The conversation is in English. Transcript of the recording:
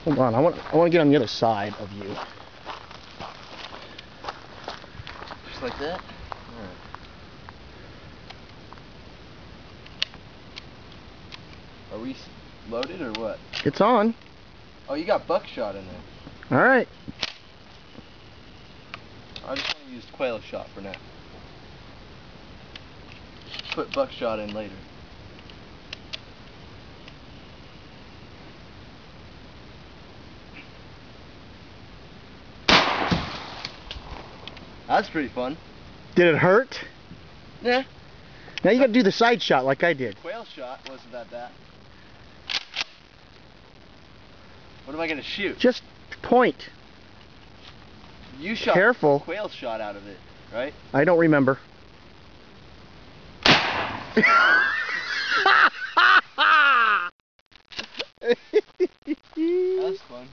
Hold on, I want to get on the other side of you. Just like that? Alright. Are we loaded or what? It's on. Oh, you got buckshot in there. Alright. I just want to use quail shot for now. Put buckshot in later. That's pretty fun. Did it hurt? Yeah. Now you got to do the side shot like I did. Quail shot wasn't that. What am I going to shoot? Just point. You shot Careful. Quail shot out of it, right? I don't remember. That's fun.